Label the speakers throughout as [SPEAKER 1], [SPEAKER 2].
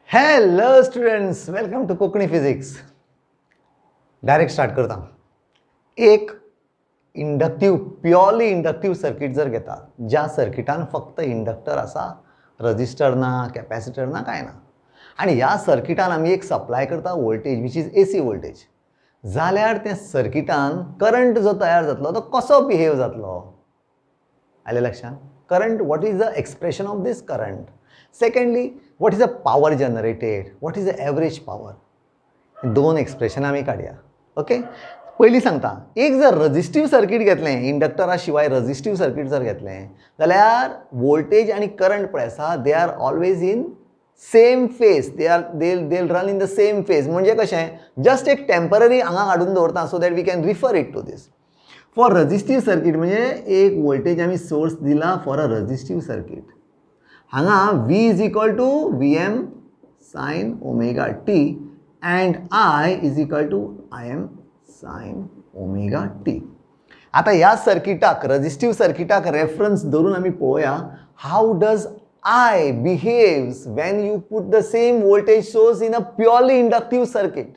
[SPEAKER 1] Hello students, welcome to Konkani physics. Direct start करता. एक inductive purely inductive circuit जर घेता, ज्या सर्किटान फक्त इंडक्टर असा, रजिस्टर ना, कॅपॅसिटर ना, काय ना, आणि ह्या सर्किटान आमी एक सप्लाय करता voltage which is AC voltage, जाल्यार त्या सर्किटान करंट जो तयार जातलो तो कसो बिहेव जातलो. आलें लक्षात? Current, what is the expression of this current? Secondly, what is the power generated? What is the average power? दोन एक्सप्रेशन आमी काडया. ओके, पयलीं सांगता, एक जर रजिस्टिव्ह सर्किट घेतलें, इंडक्टरा शिवाय रजिस्टिव्ह सर्किट जर घेतलें जाल्यार वोल्टेज आनी करंट पळय आसा, they are always in same phase, they'll run in the same phase. म्हणजे कशें, जस्ट एक टेम्पररी हांगा हाडून दवरता so that we can refer it to this. For resistive circuit म्हणजे एक वोल्टेज आमी सोर्स दिला फॉर अ रजिस्टिव्ह सर्किट. हांगा V is equal to VM sin omega T and I is equal to IM sin omega T. आता ह्या सर्किटाक, resistive सर्किटाक reference धरून आमी पळोवया how does I behaves when you put the same voltage source in a purely inductive circuit.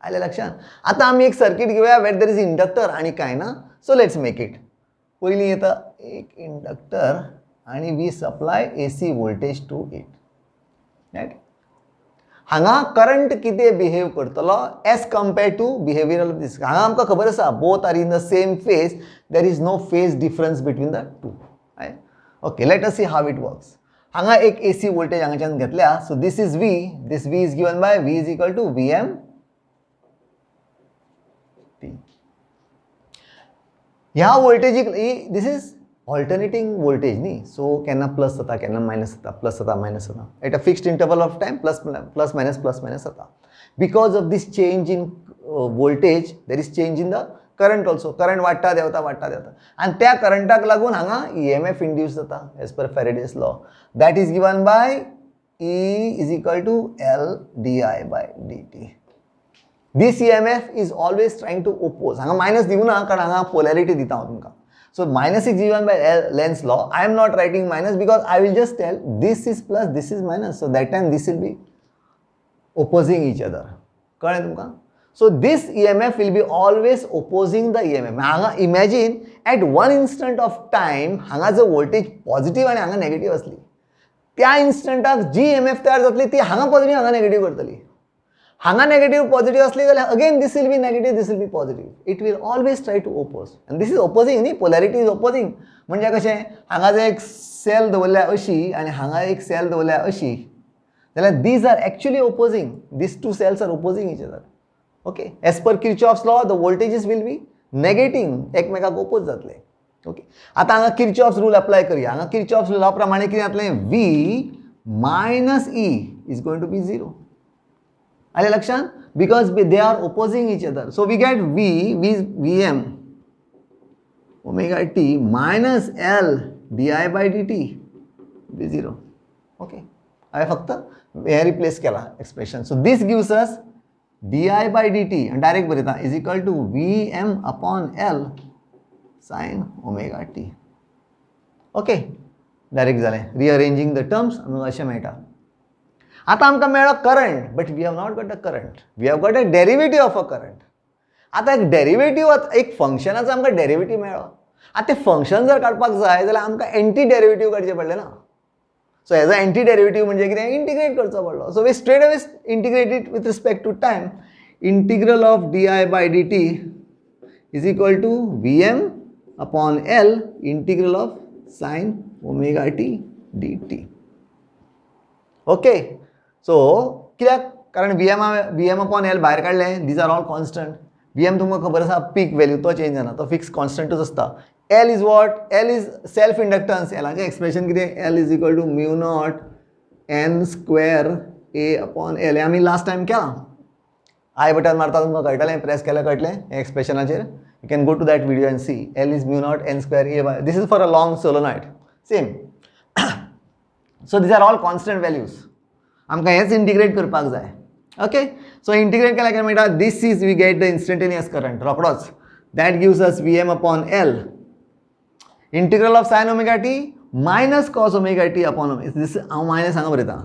[SPEAKER 1] आले लक्षात? आता आम्ही एक सर्किट घेऊया वेर देर इज इंडक्टर आणि काय ना. So let's make it. पहिली येतं एक इंडक्टर आणि we supply AC voltage to it. Right? हांगा करंट कितें बिहेव करतलो as compare to behaviour of this. हांगा आमकां खबर आसा both are in the same phase, there is no phase difference between the two. Okay, let us see how it works. हांगा एक AC voltage हांगाच्यान घेतल्या. So this is V. This V is given bye V is equal to VM T. ह्या वोल्टेजीक this is alternating voltage न्ही. So केन्ना plus जाता, केन्ना मायनस जाता, प्लस जाता, मायनस जाता. At a fixed interval of time plus minus जाता. Because of this change in voltage there is change in the current also. Current वाडटा देंवता, आनी त्या करंटाक लागून हांगा EMF इंड्यूस जाता as per Faraday's law. That is given by E is equal to L di by dt. This EMF is always trying to oppose. हांगा minus दिवं ना कारण हांगा पोलॅरिटी दिता हांव तुमकां. So minus is given by Lenz's law. I am not writing minus because I will just tell this is plus, this is minus. So that time this will be opposing each other. कळ्ळें तुमकां? So this EMF will be always opposing the EMF. हांगा imagine at one instant of time हांगा जर voltage positive आणि हांगा negative असली, त्या इन्स्टंटाक जी EMF तयार जातली ती हांगा पॉझिटिव्ह हांगा नेगेटिव्ह करतली. हांगा नेगेटिव्ह पॉझिटिव्ह असली जाल्यार again this will be negative, this will be positive. It will always try to oppose. And this is opposing न्ही, पोलॅरिटी इज ओपोजिंग. म्हणजे कशें, हांगा जर एक सेल दवरल्या अशी आणि हांगा एक सेल दवरल्या अशी जाल्यार these are actually opposing. These two cells are opposing each other. Okay, as per Kirchhoff's law the voltages will be negative, एकमेकाक ओपोज जातले. ओके, आता हांगा किर्चॉफ्स रूल अप्लाय करूया. हांगा किर्चॉफ्स लॉ प्रमाणे कितें जातलें, V minus E is going to be 0. आले लक्षात? Because they are opposing each other. So we get VM omega t minus L di by dt be 0. Okay. I फक्त हे replace केला expression. So this gives us di by dt and direct बरयता is equal to Vm upon L sin omega t. Okay. Direct जालें. रिअरेंजिंग the terms आमकां अशें मेळटा. आतां आमकां मेळ्ळो current, but we have not got a current, we have got a derivative of a current. आतां एक डेरिवेटिव्ह, एक फंक्शनाचो आमकां डेरिवेटिव्ह मेळ्ळो. आतां तें फंक्शन जर काडपाक जाय जाल्यार आमकां एंटी डेरिवेटिव्ह काडचें पडलें ना. सो हेजो एंटी डेरिवेटिव्ह म्हणजे कितें, इंटिग्रेट करचो पडलो. So we straight away integrate it with respect to time. Integral of di by dt is equal to Vm upon L integral of sin omega t dt. Okay, so कित्याक, कारण Vm upon L भायर काडलें, these are all constant. Vm तुमकां खबर आसा peak value तो change जाना, तो फिक्स कॉन्स्टंटूच आसता. L is what, L is self inductance. एलाचें एक्सप्रेशन कितें, L is equal to mu naught n square A upon L. आमी लास्ट टायम केलां. आय बटन मारता तुमकां कळटलें, प्रेस केल्यार कळटलें हे एक्सप्रेशनाचेर. You can go to that video and see. L is mu naught n square A by. This is for a long solenoid. Same. So these are all constant values. आमकां हेच integrate करपाक जाय. Okay, सो integrate केल्यार कितें मेळटा, this is we get the instantaneous current रोखडोच. That gives us Vm upon L integral of sin omega t minus cos omega t upon this हांव minus हांगा बरयता.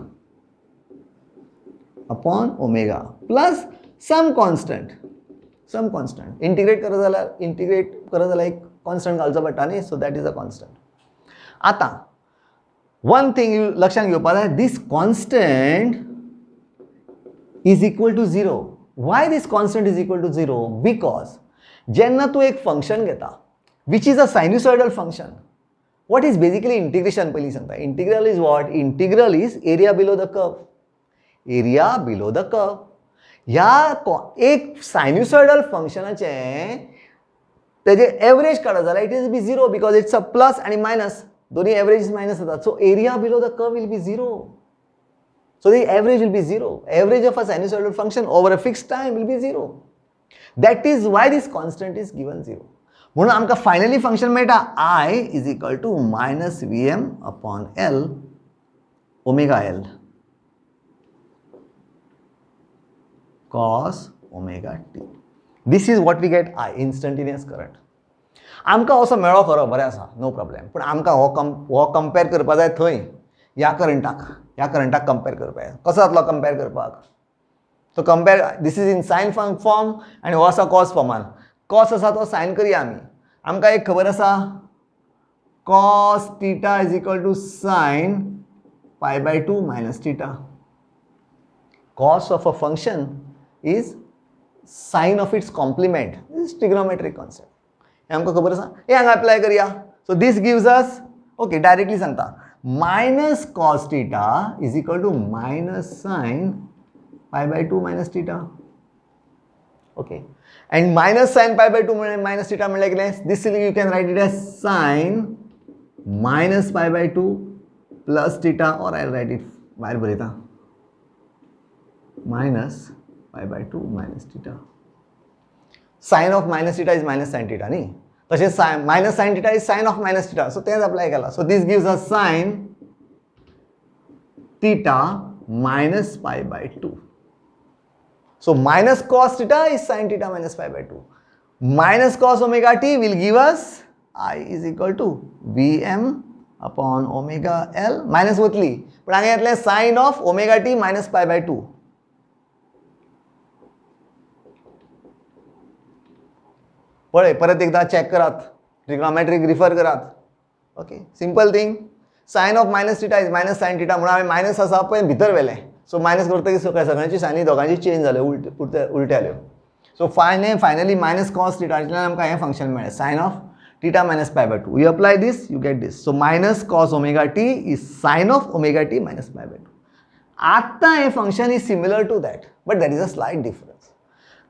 [SPEAKER 1] Upon omega plus some constant integrate करत जाल्यार एक constant घालचो पडटा न्ही, so that is a constant. आतां वन थिंग लक्षात घेवपाक जाय, this constant is equal to 0. Why this constant is equal to 0? Because जेन्ना तूं एक फंक्शन घेता which is a sinusoidal function, what is basically integration पयलीं सांगता. Integral is what? Integral is area below the curve. Area below the curve. ह्या एक sinusoidal फंक्शनाचे तेजे एवरेज काडत जाल्यार it is be 0 because it's a plus आनी minus, दोन्ही एवरेज मायनस जातात. So area below the curve will be 0. So the average will be 0. Average of a sinusoidal function over a fixed time will be 0. That is why this constant is given 0. म्हणून आमकां finally function मेळटा I is equal to minus Vm upon L omega L cos omega t. This is what we get I, instantaneous current. आमकां असो मेळो खरो, बरें आसा, no problem. पूण आमकां हो कंपेर करपा जाय थंय ह्या करंटाक कंपेर करपाक जाय. कसो जातलो कंपेर करपाक? So compare, this is in sine form आनी हो आसा कॉस फॉर्मान. कॉस आसा तो सायन करया आमी. आमकां एक खबर आसा cos theta is equal to sine pi by 2 minus theta. Cos of a function is sine of its complement. This is trigonometric concept. हे आमकां खबर आसा. हे हांगा अप्लाय करया. So this gives us, okay, directly सांगता, minus cos theta is equal to minus sin pi by 2 minus theta. Okay, and minus sin pi by 2 minus theta means like this, you can write it as sin minus pi by 2 plus theta, or I'll write it minus pi by 2 minus theta. Sin of minus theta is minus sin theta, nahi? तशेंच minus sin theta is sin of minus theta. So तेच apply केला. So this gives us sin theta minus pi by 2. So minus cos theta is sin theta minus pi by 2. Minus cos omega t will give us I is equal to Vm upon omega L minus वतली. पण हांगा येतले sin of omega t minus pi by 2. पळय, परत एकदा check करात, trigonometric refer करात. Okay, simple thing. Sine of minus theta is minus sine theta, म्हणून हांवें मायनस आसा पळय भितर व्हेलें. सो मायनस करतकीर सगळ्यांची सायनी दोगांची चेंज जाल्यो, उलट्यो जाल्यो. सो फायनली मायनस कॉस थिटांतल्यान आमकां हें फंक्शन मेळ्ळें, sine of theta minus pi by 2. You apply this, you get this. So minus cos omega t is sine of omega t minus pi by 2. आतां हें function is similar to that, but that is a slight difference.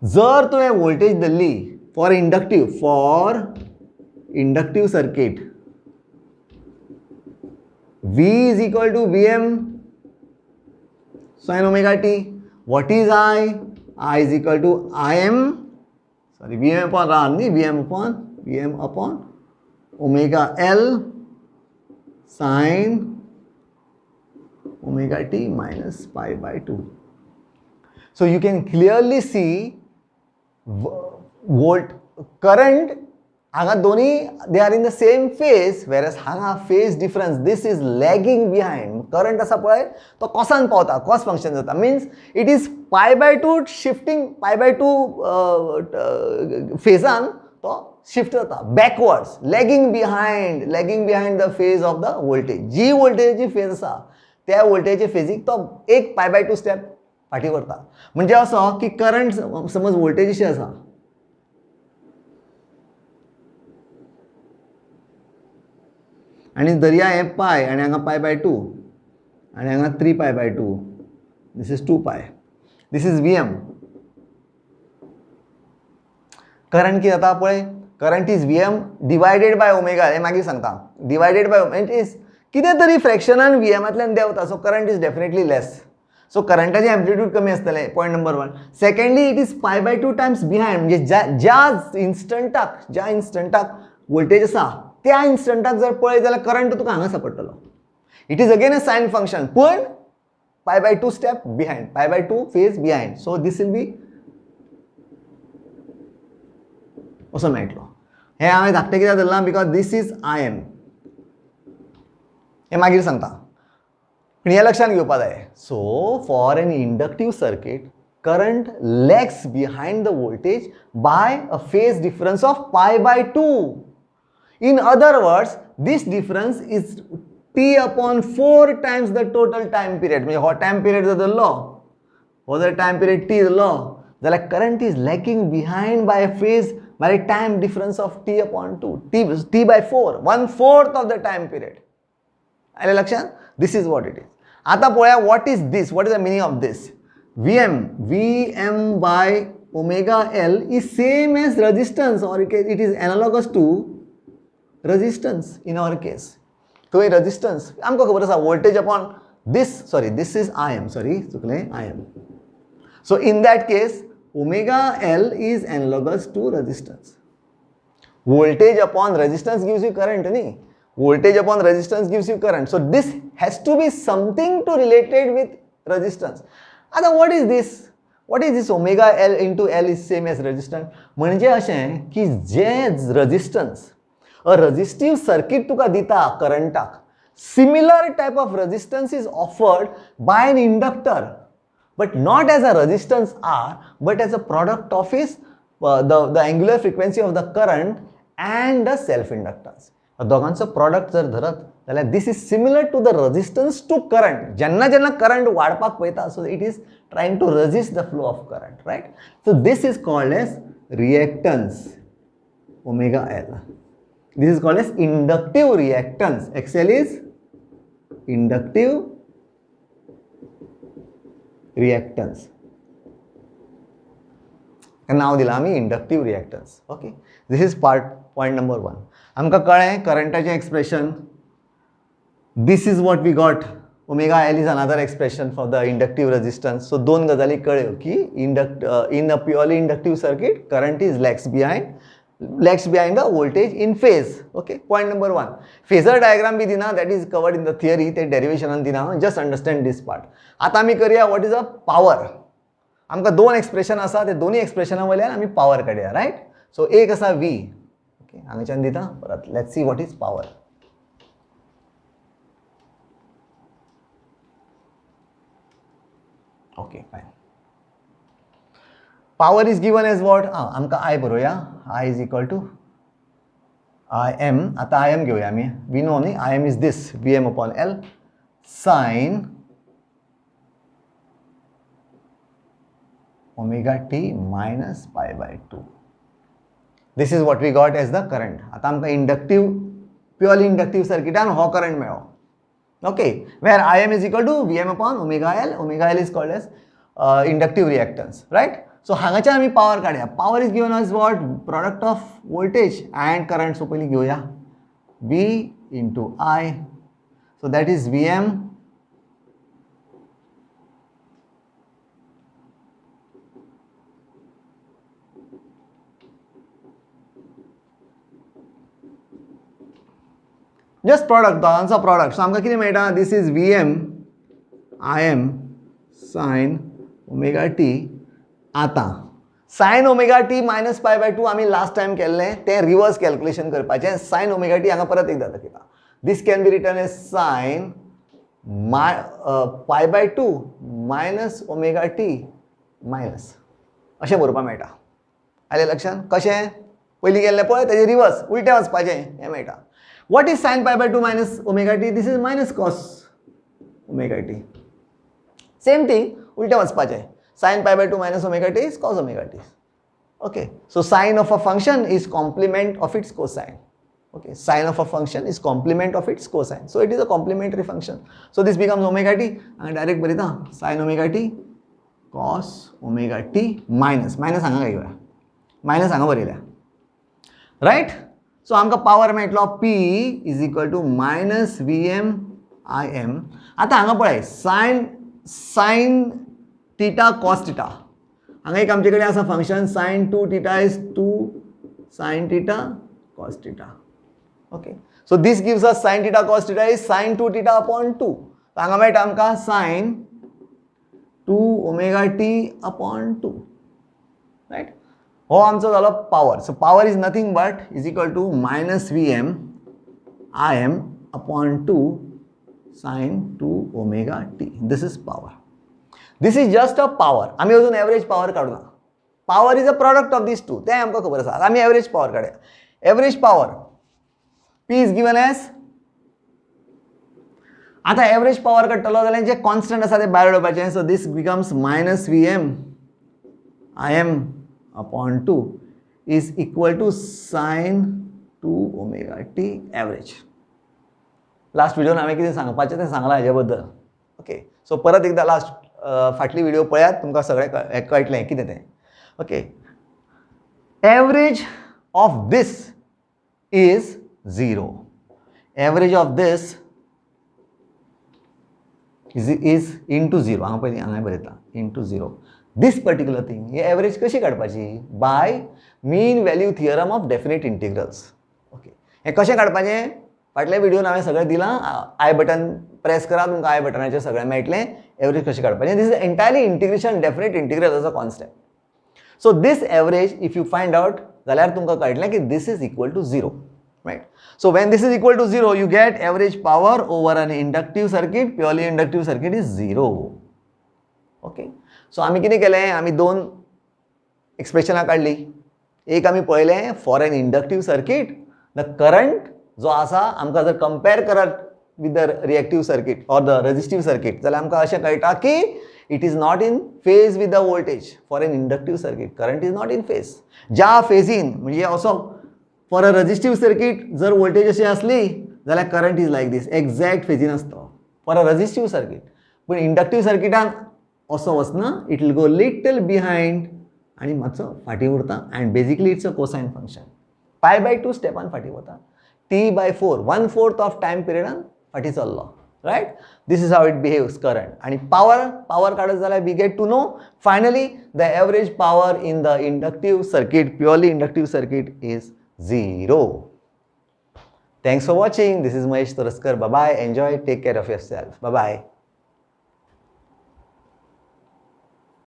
[SPEAKER 1] जर तुवें voltage धरली for inductive circuit, V is equal to Vm sin omega t. What is I? I is equal to Vm upon R, Vm upon omega L sin omega t minus pi by 2. So you can clearly see volt current hanga doni, they are in the same phase, whereas hanga phase difference, this is lagging behind. Current asa pay to cosan pawta, cos function jata, means it is pi by 2 shifting, pi by 2 phase an to shift jata backwards, lagging behind the phase of the voltage. Ji voltage ji phase asa त्या voltage phase तो एक pi by 2 step फाटी करता. म्हणजे असो की current समज voltage अशी आसा, आणि दर्या हे पाय आणि हांगा पाय बाय 2 आणि हांगा 3 pi by 2. This is 2 pi. This is Vm. Current कितें जाता पळय, current is Vm divided by omega. हे मागीर सांगता. डिवायडेड बाय इट इज कितें तरी फ्रॅक्शनान Vmतल्यान देंवता. So current is definitely less. So करंटाचे एम्प्लिट्यूड कमी आसतले, point number 1. Secondly it is pi by 2 times behind, म्हणजे ज्या इन्स्टंटाक वोल्टेज आसा त्या इन्स्टंटाक जर पळय जाल्यार करंट तुका हांगा सापडटलो. It is again a sine function, पण pi by 2 step behind, pi by 2 phase behind. So this will be असो मेळटलो. हे हांवें धाकटें कित्याक धरलां, बिकॉज दिस इज Im. हे मागीर सांगता. पण हे लक्षात घेवपाक जाय. So for an inductive circuit current lags behind the voltage by a phase difference of pi by 2. In other words, this difference is t upon 4 times the total time period. म्हणजे हो time period जातलो, हो जर time period t जातलो, जाल्यार current is lagging behind by a phase by a time difference of t upon 2. t by 4, 1/4 of the time period. आले लक्षात? This is what it is. आता पळया what is this? What is the meaning of this? Vm by omega L is same as resistance, or it is analogous to resistance in our case. So a resistance, आमकां खबर आसा voltage upon this is Im, चुकलें Im. So in that case omega L is analogous to resistance. Voltage upon resistance gives you current, nahi? Voltage upon resistance gives you current. So this has to be something to related with resistance. आता what is this? What is this omega L into L is same as resistance? म्हणजे अशें की जे resistance, a resistive circuit तुका दिता करंटाक, similar type of resistance is offered by an inductor, but not as a resistance R, but as a product of his the angular frequency of the current and the self inductance. दोघांचो product जर धरत जाल्यार this is similar to the resistance to current. जेन्ना current वाडपाक पळयता, so it is trying to resist the flow of current, right? So this is called as reactance, omega L. This is called as inductive reactance. XL is inductive reactance. नाव दिला आम्ही inductive reactance. Okay, this is point number 1. आमकां कळ्ळें करंटाचें expression. This is what we got. Omega L is another expression for the inductive resistance. So दोन गजाली कळ्यो की in a purely inductive circuit, current is lags behind the voltage in phase. Okay, point number 1. Phasor diagram भी दिना, that is covered in the theory, ते derivation दिना. Just understand this part. आता आमी करूया what is a power. आमकां दोन expression आसा, ते दोन्ही एक्सप्रेशना वयल्यान आमी पावर काडया, राइट? सो एक आसा V. ओके, हांगाच्यान दिता परत. Let's see what is power. Okay, fine. Power is given as what? आमकां I बरोवया. I is equal to Im. आता Im घेऊया आमी. We know न्ही, Im is this Vm upon L sin omega t minus pi by 2. This is what we got as the current. आता आमकां purely inductive circuit हो current मेळ्ळो. Okay, where Im is equal to Vm upon omega L. Omega L is called as inductive reactance, right? So हांगाच्यान आमी power काडया. Power is given as what? Product of voltage and current. So पयली घेवया V into I. So that is Vm just product, दोगांचो product. So आमकां कितें मेळटा? This is Vm Im sin omega t. आता sin omega t minus pi by 2 आमी last time केल्लें, तें reverse calculation करपाचें. sin omega t हांगा परत एकदा दाखयता. This can be written as sin pi by 2 minus omega t minus अशें बरोवपाक मेळटा. आलें लक्षान? कशें? पयलीं केल्लें पळय तेजें रिवर्स, उलटें वचपाचें, हें मेळटा. What is sin pi by 2 minus omega t? This is minus cos omega t. Same thing, उलटें वचपाचें. Sin pi by 2 minus omega t is cos omega t. Okay, so sine of a function is complement of its cosine. Okay, sine of a function is complement of its cosine. So it is a complementary function. So this becomes omega t. And direct बरयता sin omega t cos omega t minus हांगा काय घेवया. Minus हांगा बरयल्या. Right? सो आमकां power मेळटलो P is equal to minus Vm Im. आता हांगा पळय sin theta cos theta. हांगा एक आमचे कडेन आसा function sin 2 theta is 2 sin theta cos theta. Okay, so this gives us sin theta cos theta is sin 2 theta upon 2. So हांगा मेळटा आमकां sin 2 omega t upon 2. Right? हो आमचो जालो power. So power is nothing but is equal to minus Vm Im upon 2 sin 2 omega t. This is power. This is just a power. आम्ही अजून average power काढू ना. Power is a product of this two. ते आमकां खबर आसा. आम्ही average power काढया. Average power P is given as. आता एवरेज पॉवर काडटलो जाल्यार जे कॉन्स्टंट आसा ते भायर उडोवपाचें. So this becomes minus Vm Im upon 2 is equal to sin 2 omega t एवरेज. लास्ट व्हिडिओन हांवें कितें सांगपाचें तें सांगलां हेजे बद्दल. ओके. सो परत एकदा लास्ट फाटली व्हिडिओ पळयात, तुमकां सगळें कळटलें कितें तें. Okay. Average of this is 0. Average of this is into 0. हांव पयलीं हांगा बरयता into 0. दिस पर्टिक्युलर थिंग ही एवरेज कशी काडपाची? By mean value theorem of definite integrals. Okay. हें कशें काडपाचें? फाटल्या व्हिडिओन हांवें सगळें दिलां. आय बटन प्रेस करा, तुमकां आय बटनाचेर सगळें मेळटलें. एवरेज कशी काडपाचें? This is entirely integration definite integral as a concept. So this average if you find out जाल्यार तुमकां कळटलें की this is equal to 0. Right. So when this is equal to 0, you get average power over an inductive circuit. Purely inductive circuit is 0. Okay. So आम्ही कितें केलें? आम्ही दोन एक्सप्रेशनां काडली. एक आम्ही पळयलें for an inductive circuit the current जो आसा आमकां जर कंपेर करत with the reactive circuit or the resistive circuit जाल्यार आमकां अशें कळटा की it is not in phase with the voltage. For an inductive circuit current is not in phase. ज्या फेजीन म्हणजे असो फॉर अ रेजिस्टिव्ह सर्किट जर वोल्टेज अशी असली जाल्यार current is like this exact फेजीन आसता फॉर अ रेजिस्टिव्ह सर्किट. पूण इंडक्टिव्ह सर्किटान असो वचना. It will go little behind आनी मातसो फाटीं उरता. And basically it's a cosine function. π/2 स्टेपान फाटीं वता. T/4 1/4 ऑफ टायम पिरियडान फाटीं चल्लो. Right. This is how it behaves current. आनी पावर काडत जाल्यार we get to know finally the average power in the inductive circuit purely inductive circuit is 0. Thanks for watching. This is Mahesh Toraskar. Bye bye. Enjoy. Take care of yourself. Bye bye.